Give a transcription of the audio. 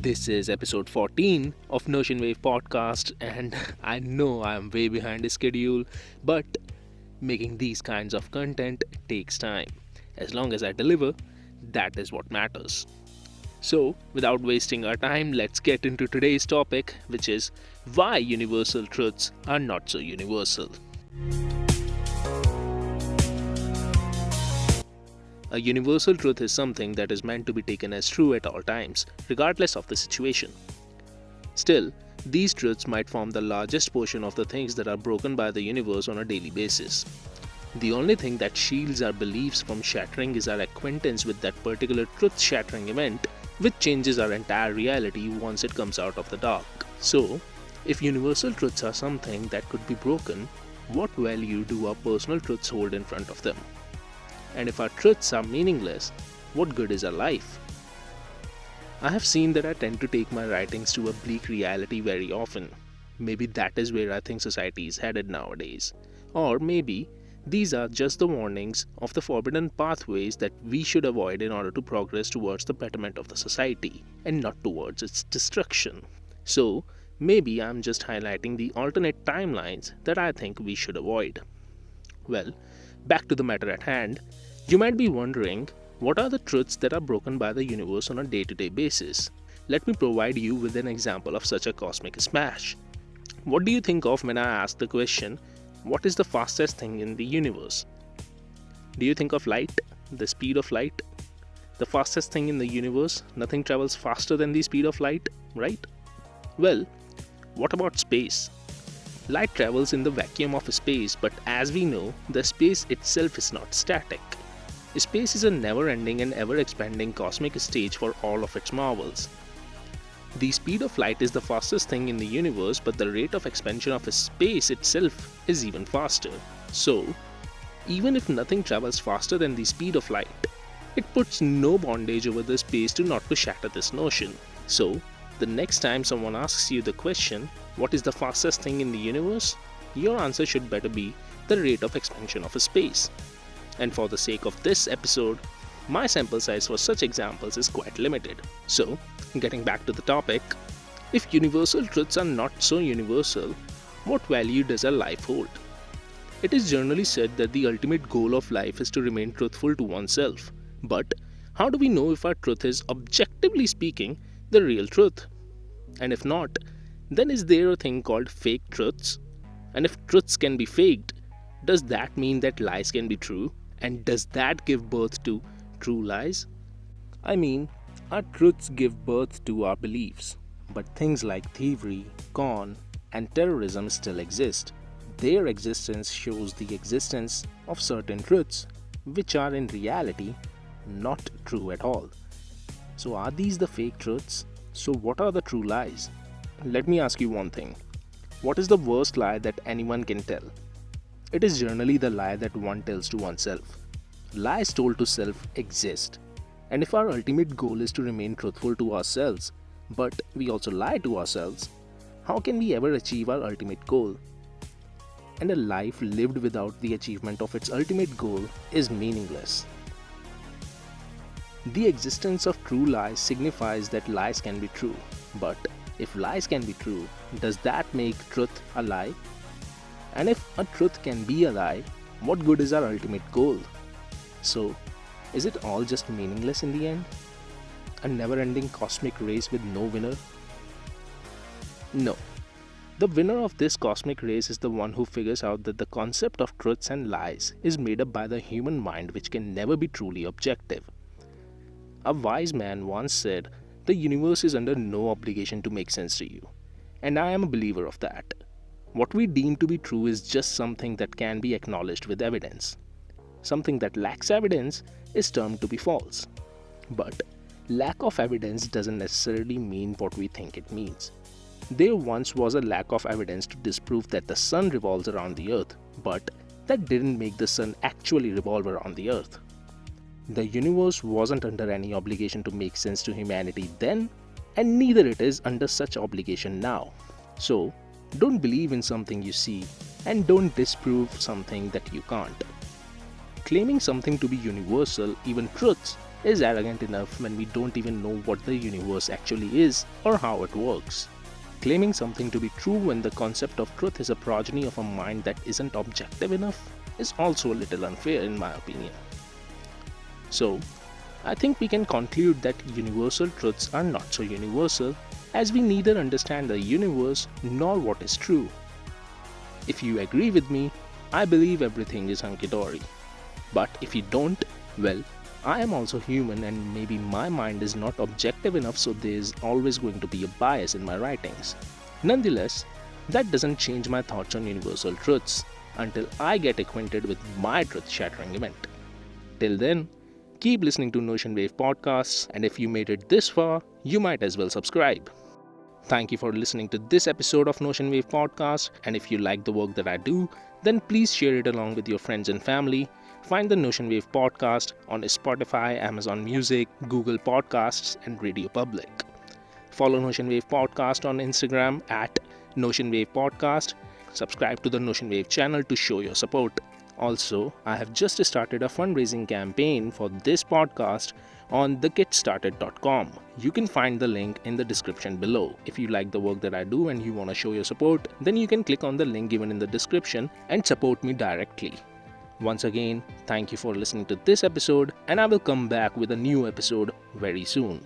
This is episode 14 of NotionWave podcast, and I know I'm way behind the schedule, but making these kinds of content takes time. As long as I deliver, that is what matters. So, without wasting our time, let's get into today's topic, which is why universal truths are not so universal. A universal truth is something that is meant to be taken as true at all times, regardless of the situation. Still, these truths might form the largest portion of the things that are broken by the universe on a daily basis. The only thing that shields our beliefs from shattering is our acquaintance with that particular truth-shattering event, which changes our entire reality once it comes out of the dark. So, if universal truths are something that could be broken, what value do our personal truths hold in front of them? And if our truths are meaningless, what good is our life? I have seen that I tend to take my writings to a bleak reality very often. Maybe that is where I think society is headed nowadays. Or maybe these are just the warnings of the forbidden pathways that we should avoid in order to progress towards the betterment of the society and not towards its destruction. So, maybe I'm just highlighting the alternate timelines that I think we should avoid. Well, back to the matter at hand. You might be wondering, what are the truths that are broken by the universe on a day-to-day basis? Let me provide you with an example of such a cosmic smash. What do you think of when I ask the question, what is the fastest thing in the universe? Do you think of light, the speed of light? The fastest thing in the universe, nothing travels faster than the speed of light, right? Well, what about space? Light travels in the vacuum of space, but as we know, the space itself is not static. Space is a never-ending and ever-expanding cosmic stage for all of its marvels. The speed of light is the fastest thing in the universe, but the rate of expansion of space itself is even faster. So, even if nothing travels faster than the speed of light, it puts no bondage over the space not to shatter this notion. So, the next time someone asks you the question, what is the fastest thing in the universe? Your answer should better be the rate of expansion of space. And for the sake of this episode, my sample size for such examples is quite limited. So, getting back to the topic, if universal truths are not so universal, what value does a life hold? It is generally said that the ultimate goal of life is to remain truthful to oneself. But how do we know if our truth is, objectively speaking, the real truth? And if not, then is there a thing called fake truths? And if truths can be faked, does that mean that lies can be true? And does that give birth to true lies? I mean, our truths give birth to our beliefs, but things like thievery, con, and terrorism still exist. Their existence shows the existence of certain truths, which are in reality not true at all. So are these the fake truths? So what are the true lies? Let me ask you one thing. What is the worst lie that anyone can tell? It is generally the lie that one tells to oneself. Lies told to self exist. And if our ultimate goal is to remain truthful to ourselves, but we also lie to ourselves, how can we ever achieve our ultimate goal? And a life lived without the achievement of its ultimate goal is meaningless. The existence of true lies signifies that lies can be true. But if lies can be true, does that make truth a lie? And if a truth can be a lie, what good is our ultimate goal? So, is it all just meaningless in the end? A never-ending cosmic race with no winner? No. The winner of this cosmic race is the one who figures out that the concept of truths and lies is made up by the human mind, which can never be truly objective. A wise man once said, "The universe is under no obligation to make sense to you." And I am a believer of that. What we deem to be true is just something that can be acknowledged with evidence. Something that lacks evidence is termed to be false. But lack of evidence doesn't necessarily mean what we think it means. There once was a lack of evidence to disprove that the sun revolves around the earth, but that didn't make the sun actually revolve around the earth. The universe wasn't under any obligation to make sense to humanity then, and neither it is under such obligation now. So, don't believe in something you see, and don't disprove something that you can't. Claiming something to be universal, even truths, is arrogant enough when we don't even know what the universe actually is or how it works. Claiming something to be true when the concept of truth is a progeny of a mind that isn't objective enough is also a little unfair in my opinion. So, I think we can conclude that universal truths are not so universal, as we neither understand the universe nor what is true. If you agree with me, I believe everything is hunky-dory. But if you don't, well, I am also human and maybe my mind is not objective enough, so there is always going to be a bias in my writings. Nonetheless, that doesn't change my thoughts on universal truths until I get acquainted with my truth-shattering event. Till then, keep listening to NotionWave podcasts, and if you made it this far, you might as well subscribe. Thank you for listening to this episode of NotionWave podcast, and if you like the work that I do, then please share it along with your friends and family. Find the NotionWave podcast on Spotify, Amazon Music, Google Podcasts, and Radio Public. Follow NotionWave podcast on Instagram at NotionWave podcast. Subscribe to the NotionWave channel to show your support. Also, I have just started a fundraising campaign for this podcast on TheGetStarted.com. You can find the link in the description below. If you like the work that I do and you want to show your support, then you can click on the link given in the description and support me directly. Once again, thank you for listening to this episode, and I will come back with a new episode very soon.